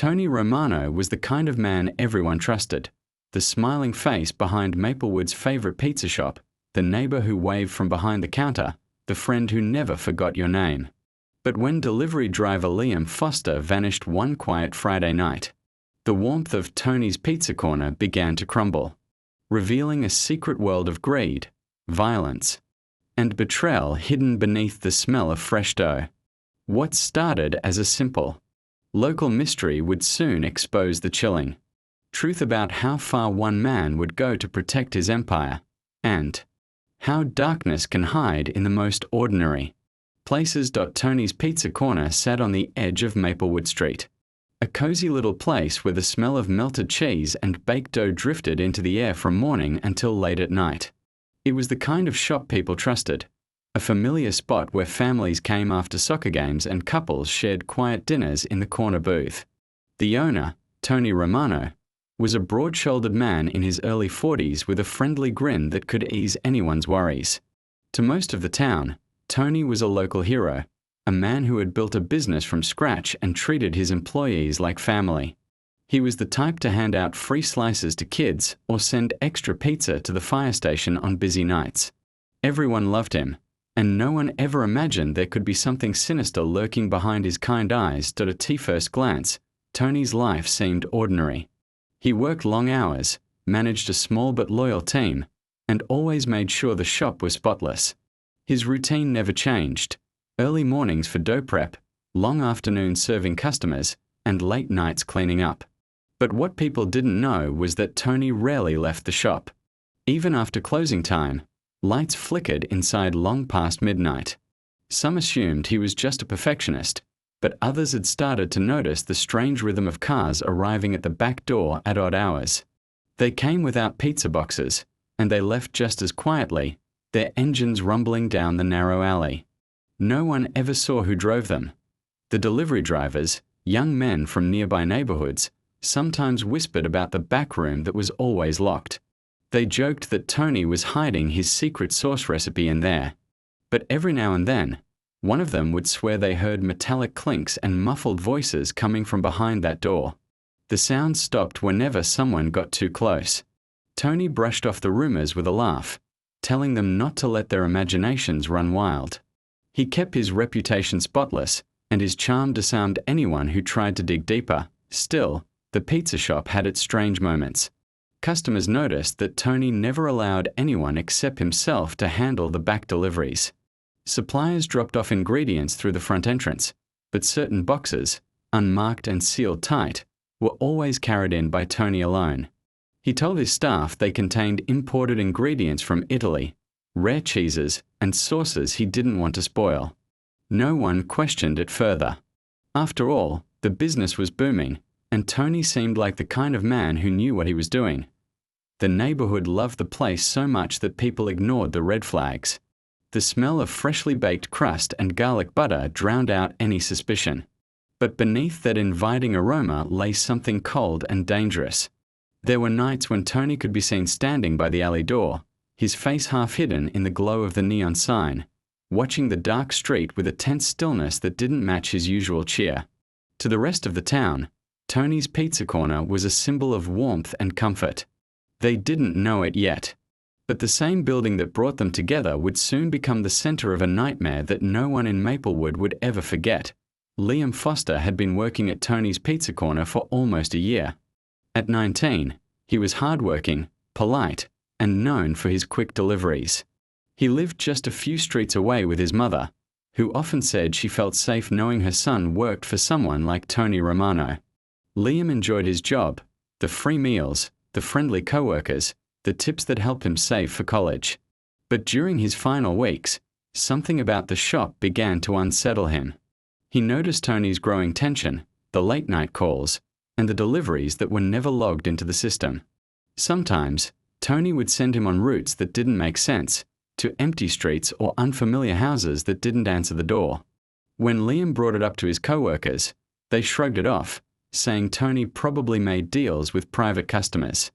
Tony Romano was the kind of man everyone trusted, the smiling face behind Maplewood's favorite pizza shop, the neighbor who waved from behind the counter, the friend who never forgot your name. But when delivery driver Liam Foster vanished one quiet Friday night, the warmth of Tony's Pizza Corner began to crumble, revealing a secret world of greed, violence, and betrayal hidden beneath the smell of fresh dough. What started as a simple, local mystery would soon expose the chilling truth about how far one man would go to protect his empire, and how darkness can hide in the most ordinary places. Tony's Pizza Corner sat on the edge of Maplewood Street, a cozy little place where the smell of melted cheese and baked dough drifted into the air from morning until late at night. It was the kind of shop people trusted, a familiar spot where families came after soccer games and couples shared quiet dinners in the corner booth. The owner, Tony Romano, was a broad-shouldered man in his early 40s with a friendly grin that could ease anyone's worries. To most of the town, Tony was a local hero, a man who had built a business from scratch and treated his employees like family. He was the type to hand out free slices to kids or send extra pizza to the fire station on busy nights. Everyone loved him, and no one ever imagined there could be something sinister lurking behind his kind eyes. At first glance, Tony's life seemed ordinary. He worked long hours, managed a small but loyal team, and always made sure the shop was spotless. His routine never changed: early mornings for dough prep, long afternoons serving customers, and late nights cleaning up. But what people didn't know was that Tony rarely left the shop. Even after closing time, lights flickered inside long past midnight. Some assumed he was just a perfectionist, but others had started to notice the strange rhythm of cars arriving at the back door at odd hours. They came without pizza boxes, and they left just as quietly, their engines rumbling down the narrow alley. No one ever saw who drove them. The delivery drivers, young men from nearby neighborhoods, sometimes whispered about the back room that was always locked. They joked that Tony was hiding his secret sauce recipe in there. But every now and then, one of them would swear they heard metallic clinks and muffled voices coming from behind that door. The sound stopped whenever someone got too close. Tony brushed off the rumors with a laugh, telling them not to let their imaginations run wild. He kept his reputation spotless, and his charm disarmed anyone who tried to dig deeper. Still, the pizza shop had its strange moments. Customers noticed that Tony never allowed anyone except himself to handle the back deliveries. Suppliers dropped off ingredients through the front entrance, but certain boxes, unmarked and sealed tight, were always carried in by Tony alone. He told his staff they contained imported ingredients from Italy, rare cheeses, and sauces he didn't want to spoil. No one questioned it further. After all, the business was booming, and Tony seemed like the kind of man who knew what he was doing. The neighborhood loved the place so much that people ignored the red flags. The smell of freshly baked crust and garlic butter drowned out any suspicion. But beneath that inviting aroma lay something cold and dangerous. There were nights when Tony could be seen standing by the alley door, his face half hidden in the glow of the neon sign, watching the dark street with a tense stillness that didn't match his usual cheer. To the rest of the town, Tony's Pizza Corner was a symbol of warmth and comfort. They didn't know it yet, but the same building that brought them together would soon become the center of a nightmare that no one in Maplewood would ever forget. Liam Foster had been working at Tony's Pizza Corner for almost a year. At 19, he was hardworking, polite, and known for his quick deliveries. He lived just a few streets away with his mother, who often said she felt safe knowing her son worked for someone like Tony Romano. Liam enjoyed his job, the free meals, the friendly co-workers, the tips that helped him save for college. But during his final weeks, something about the shop began to unsettle him. He noticed Tony's growing tension, the late-night calls, and the deliveries that were never logged into the system. Sometimes, Tony would send him on routes that didn't make sense, to empty streets or unfamiliar houses that didn't answer the door. When Liam brought it up to his co-workers, they shrugged it off, saying Tony probably made deals with private customers.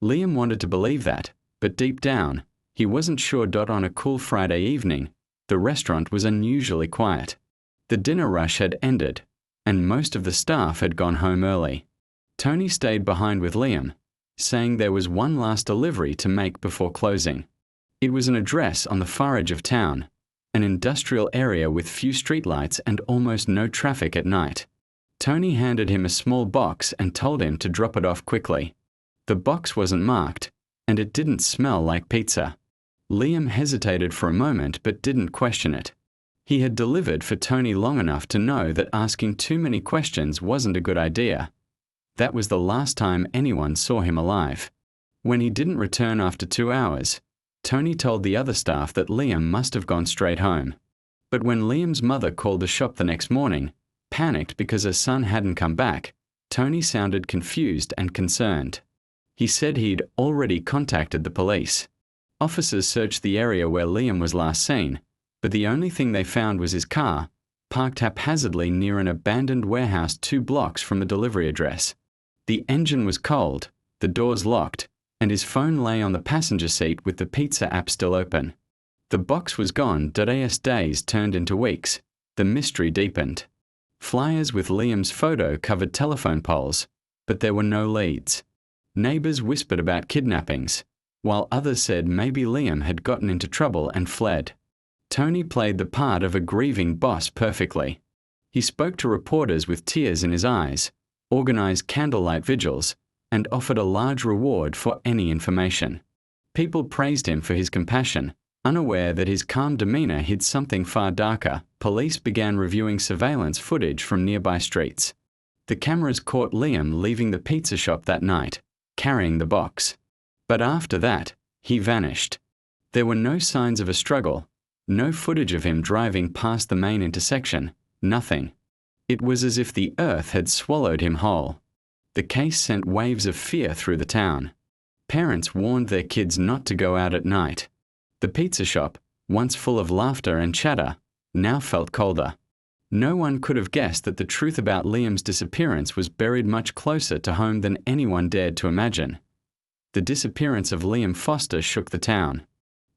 Liam wanted to believe that, but deep down, he wasn't sure. On a cool Friday evening, the restaurant was unusually quiet. The dinner rush had ended, and most of the staff had gone home early. Tony stayed behind with Liam, saying there was one last delivery to make before closing. It was an address on the far edge of town, an industrial area with few streetlights and almost no traffic at night. Tony handed him a small box and told him to drop it off quickly. The box wasn't marked, and it didn't smell like pizza. Liam hesitated for a moment but didn't question it. He had delivered for Tony long enough to know that asking too many questions wasn't a good idea. That was the last time anyone saw him alive. When he didn't return after 2 hours, Tony told the other staff that Liam must have gone straight home. But when Liam's mother called the shop the next morning, panicked because her son hadn't come back, Tony sounded confused and concerned. He said he'd already contacted the police. Officers searched the area where Liam was last seen, but the only thing they found was his car, parked haphazardly near an abandoned warehouse 2 blocks from the delivery address. The engine was cold, the doors locked, and his phone lay on the passenger seat with the pizza app still open. The box was gone. Days turned into weeks. The mystery deepened. Flyers with Liam's photo covered telephone poles, but there were no leads. Neighbors whispered about kidnappings, while others said maybe Liam had gotten into trouble and fled. Tony played the part of a grieving boss perfectly. He spoke to reporters with tears in his eyes, organized candlelight vigils, and offered a large reward for any information. People praised him for his compassion. Unaware that his calm demeanor hid something far darker, police began reviewing surveillance footage from nearby streets. The cameras caught Liam leaving the pizza shop that night, carrying the box. But after that, he vanished. There were no signs of a struggle, no footage of him driving past the main intersection, nothing. It was as if the earth had swallowed him whole. The case sent waves of fear through the town. Parents warned their kids not to go out at night. The pizza shop, once full of laughter and chatter, now felt colder. No one could have guessed that the truth about Liam's disappearance was buried much closer to home than anyone dared to imagine. The disappearance of Liam Foster shook the town.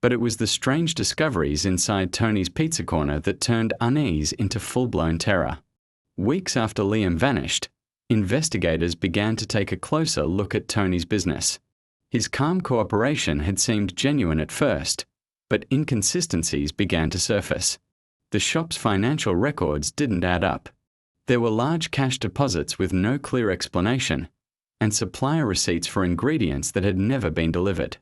But it was the strange discoveries inside Tony's Pizza Corner that turned unease into full-blown terror. Weeks after Liam vanished, investigators began to take a closer look at Tony's business. His calm cooperation had seemed genuine at first, but inconsistencies began to surface. The shop's financial records didn't add up. There were large cash deposits with no clear explanation, and supplier receipts for ingredients that had never been delivered.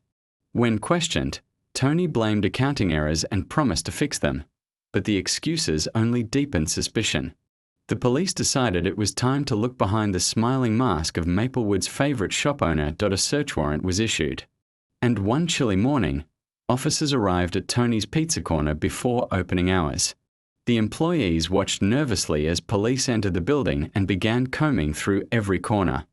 When questioned, Tony blamed accounting errors and promised to fix them, but the excuses only deepened suspicion. The police decided it was time to look behind the smiling mask of Maplewood's favorite shop owner. A search warrant was issued. And one chilly morning, officers arrived at Tony's Pizza Corner before opening hours. The employees watched nervously as police entered the building and began combing through every corner.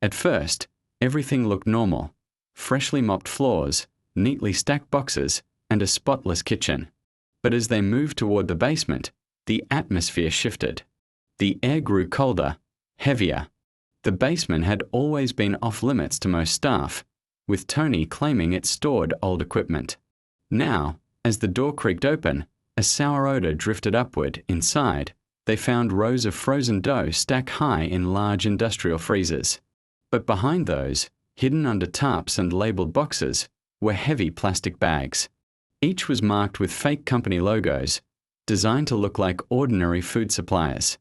At first, everything looked normal. Freshly mopped floors, neatly stacked boxes, and a spotless kitchen. But as they moved toward the basement, the atmosphere shifted. The air grew colder, heavier. The basement had always been off-limits to most staff, with Tony claiming it stored old equipment. Now, as the door creaked open, a sour odor drifted upward. Inside, they found rows of frozen dough stacked high in large industrial freezers. But behind those, hidden under tarps and labeled boxes, were heavy plastic bags. Each was marked with fake company logos, designed to look like ordinary food suppliers.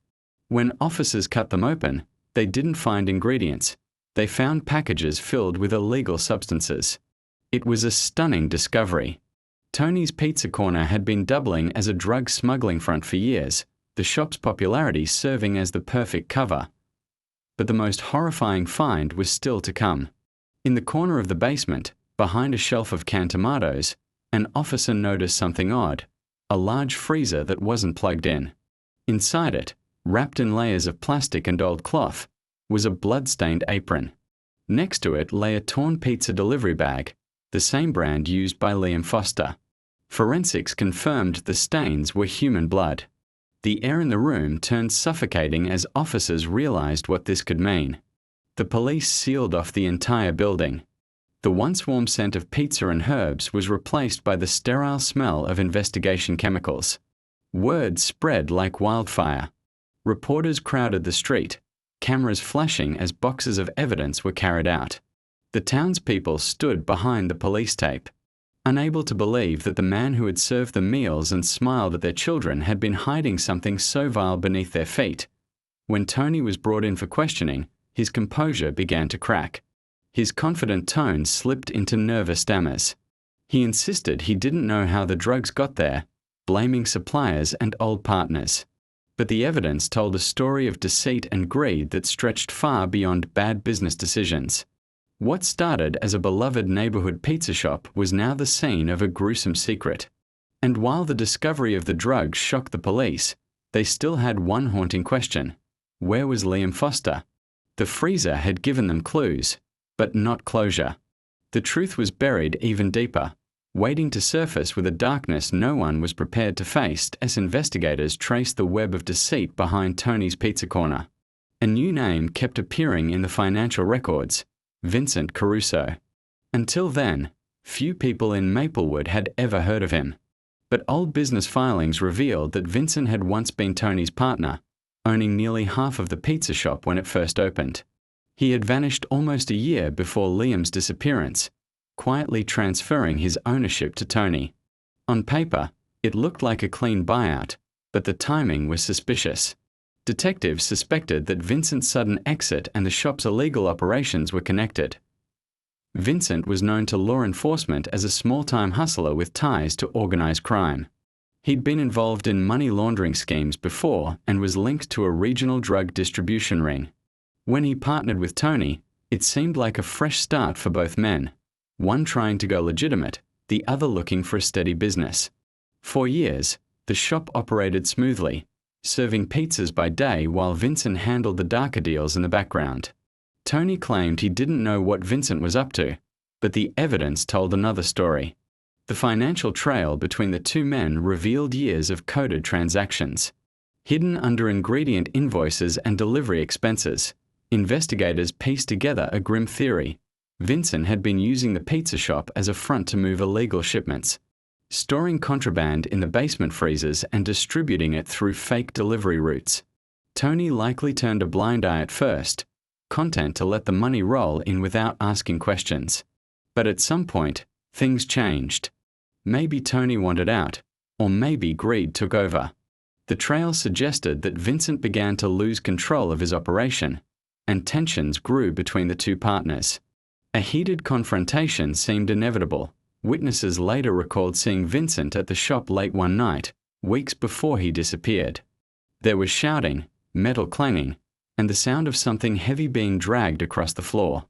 When officers cut them open, they didn't find ingredients. They found packages filled with illegal substances. It was a stunning discovery. Tony's Pizza Corner had been doubling as a drug smuggling front for years, the shop's popularity serving as the perfect cover. But the most horrifying find was still to come. In the corner of the basement, behind a shelf of canned tomatoes, an officer noticed something odd, a large freezer that wasn't plugged in. Inside it, wrapped in layers of plastic and old cloth, was a blood-stained apron. Next to it lay a torn pizza delivery bag, the same brand used by Liam Foster. Forensics confirmed the stains were human blood. The air in the room turned suffocating as officers realized what this could mean. The police sealed off the entire building. The once warm scent of pizza and herbs was replaced by the sterile smell of investigation chemicals. Word spread like wildfire. Reporters crowded the street, cameras flashing as boxes of evidence were carried out. The townspeople stood behind the police tape, unable to believe that the man who had served the meals and smiled at their children had been hiding something so vile beneath their feet. When Tony was brought in for questioning, his composure began to crack. His confident tone slipped into nervous stammers. He insisted he didn't know how the drugs got there, blaming suppliers and old partners. But the evidence told a story of deceit and greed that stretched far beyond bad business decisions. What started as a beloved neighborhood pizza shop was now the scene of a gruesome secret. And while the discovery of the drugs shocked the police, they still had one haunting question. Where was Liam Foster? The freezer had given them clues, but not closure. The truth was buried even deeper, waiting to surface with a darkness no one was prepared to face as investigators traced the web of deceit behind Tony's Pizza Corner. A new name kept appearing in the financial records: Vincent Caruso. Until then, few people in Maplewood had ever heard of him. But old business filings revealed that Vincent had once been Tony's partner, owning nearly half of the pizza shop when it first opened. He had vanished almost a year before Liam's disappearance, quietly transferring his ownership to Tony. On paper, it looked like a clean buyout, but the timing was suspicious. Detectives suspected that Vincent's sudden exit and the shop's illegal operations were connected. Vincent was known to law enforcement as a small-time hustler with ties to organized crime. He'd been involved in money laundering schemes before and was linked to a regional drug distribution ring. When he partnered with Tony, it seemed like a fresh start for both men, one trying to go legitimate, the other looking for a steady business. For years, the shop operated smoothly, serving pizzas by day while Vincent handled the darker deals in the background. Tony claimed he didn't know what Vincent was up to, but the evidence told another story. The financial trail between the two men revealed years of coded transactions. Hidden under ingredient invoices and delivery expenses, investigators pieced together a grim theory. Vincent had been using the pizza shop as a front to move illegal shipments, storing contraband in the basement freezers and distributing it through fake delivery routes. Tony likely turned a blind eye at first, content to let the money roll in without asking questions. But at some point, things changed. Maybe Tony wanted out, or maybe greed took over. The trail suggested that Vincent began to lose control of his operation, and tensions grew between the two partners. A heated confrontation seemed inevitable. Witnesses later recalled seeing Vincent at the shop late one night, weeks before he disappeared. There was shouting, metal clanging, and the sound of something heavy being dragged across the floor.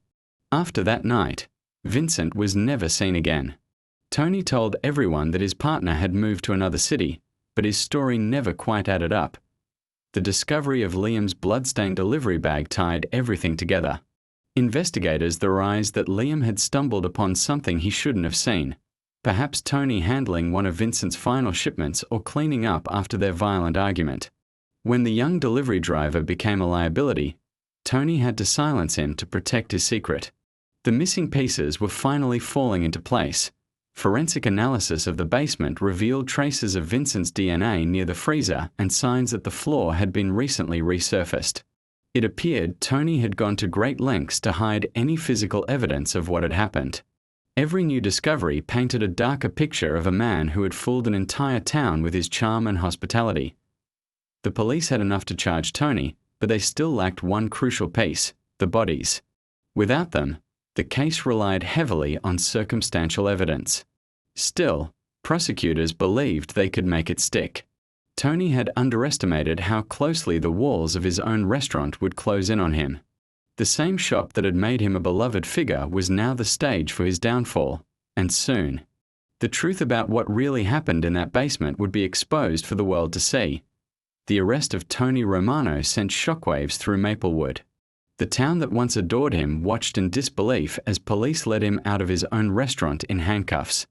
After that night, Vincent was never seen again. Tony told everyone that his partner had moved to another city, but his story never quite added up. The discovery of Liam's bloodstained delivery bag tied everything together. Investigators theorized that Liam had stumbled upon something he shouldn't have seen, perhaps Tony handling one of Vincent's final shipments or cleaning up after their violent argument. When the young delivery driver became a liability, Tony had to silence him to protect his secret. The missing pieces were finally falling into place. Forensic analysis of the basement revealed traces of Vincent's DNA near the freezer and signs that the floor had been recently resurfaced. It appeared Tony had gone to great lengths to hide any physical evidence of what had happened. Every new discovery painted a darker picture of a man who had fooled an entire town with his charm and hospitality. The police had enough to charge Tony, but they still lacked one crucial piece: the bodies. Without them, the case relied heavily on circumstantial evidence. Still, prosecutors believed they could make it stick. Tony had underestimated how closely the walls of his own restaurant would close in on him. The same shop that had made him a beloved figure was now the stage for his downfall, and soon. The truth about what really happened in that basement would be exposed for the world to see. The arrest of Tony Romano sent shockwaves through Maplewood. The town that once adored him watched in disbelief as police led him out of his own restaurant in handcuffs.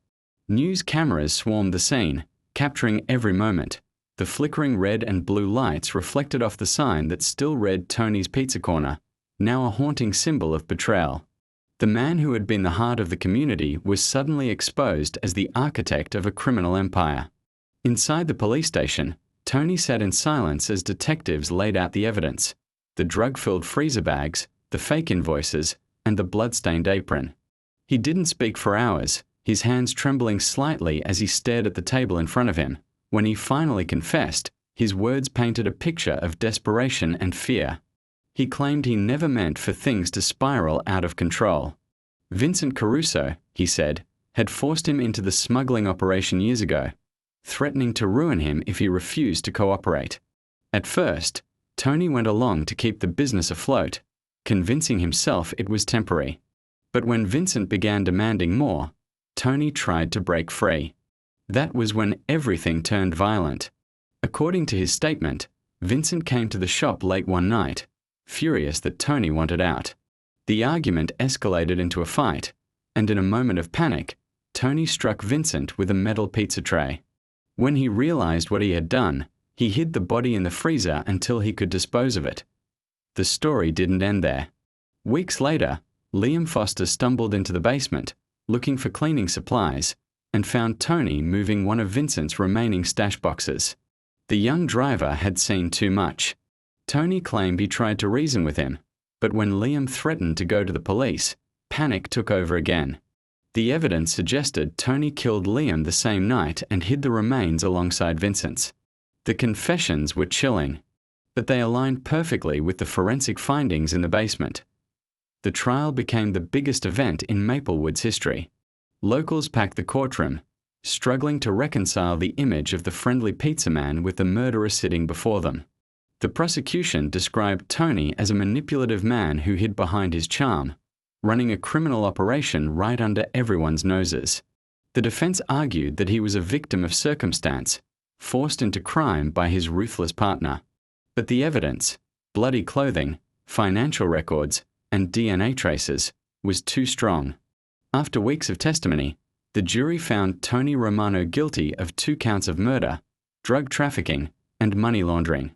News cameras swarmed the scene, capturing every moment. The flickering red and blue lights reflected off the sign that still read Tony's Pizza Corner, now a haunting symbol of betrayal. The man who had been the heart of the community was suddenly exposed as the architect of a criminal empire. Inside the police station, Tony sat in silence as detectives laid out the evidence: the drug-filled freezer bags, the fake invoices, and the blood-stained apron. He didn't speak for hours, his hands trembling slightly as he stared at the table in front of him. When he finally confessed, his words painted a picture of desperation and fear. He claimed he never meant for things to spiral out of control. Vincent Caruso, he said, had forced him into the smuggling operation years ago, threatening to ruin him if he refused to cooperate. At first, Tony went along to keep the business afloat, convincing himself it was temporary. But when Vincent began demanding more, Tony tried to break free. That was when everything turned violent. According to his statement, Vincent came to the shop late one night, furious that Tony wanted out. The argument escalated into a fight, and in a moment of panic, Tony struck Vincent with a metal pizza tray. When he realized what he had done, he hid the body in the freezer until he could dispose of it. The story didn't end there. Weeks later, Liam Foster stumbled into the basement, looking for cleaning supplies, and found Tony moving one of Vincent's remaining stash boxes. The young driver had seen too much. Tony claimed he tried to reason with him, but when Liam threatened to go to the police, panic took over again. The evidence suggested Tony killed Liam the same night and hid the remains alongside Vincent's. The confessions were chilling, but they aligned perfectly with the forensic findings in the basement. The trial became the biggest event in Maplewood's history. Locals packed the courtroom, struggling to reconcile the image of the friendly pizza man with the murderer sitting before them. The prosecution described Tony as a manipulative man who hid behind his charm, running a criminal operation right under everyone's noses. The defense argued that he was a victim of circumstance, forced into crime by his ruthless partner. But the evidence, bloody clothing, financial records, and DNA traces, was too strong. After weeks of testimony, the jury found Tony Romano guilty of 2 counts of murder, drug trafficking, and money laundering.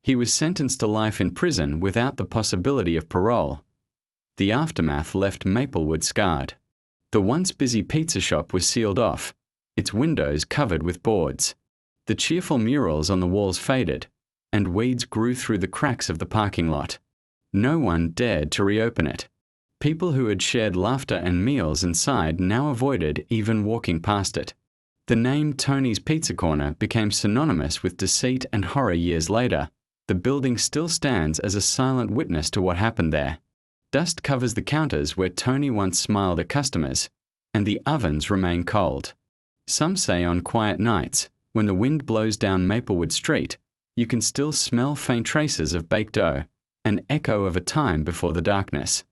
He was sentenced to life in prison without the possibility of parole. The aftermath left Maplewood scarred. The once busy pizza shop was sealed off, its windows covered with boards. The cheerful murals on the walls faded, and weeds grew through the cracks of the parking lot. No one dared to reopen it. People who had shared laughter and meals inside now avoided even walking past it. The name Tony's Pizza Corner became synonymous with deceit and horror years later. The building still stands as a silent witness to what happened there. Dust covers the counters where Tony once smiled at customers, and the ovens remain cold. Some say on quiet nights, when the wind blows down Maplewood Street, you can still smell faint traces of baked dough, an echo of a time before the darkness.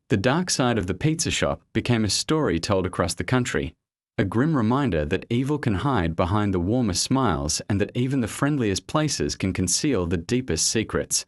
The dark side of the pizza shop became a story told across the country, a grim reminder that evil can hide behind the warmest smiles and that even the friendliest places can conceal the deepest secrets.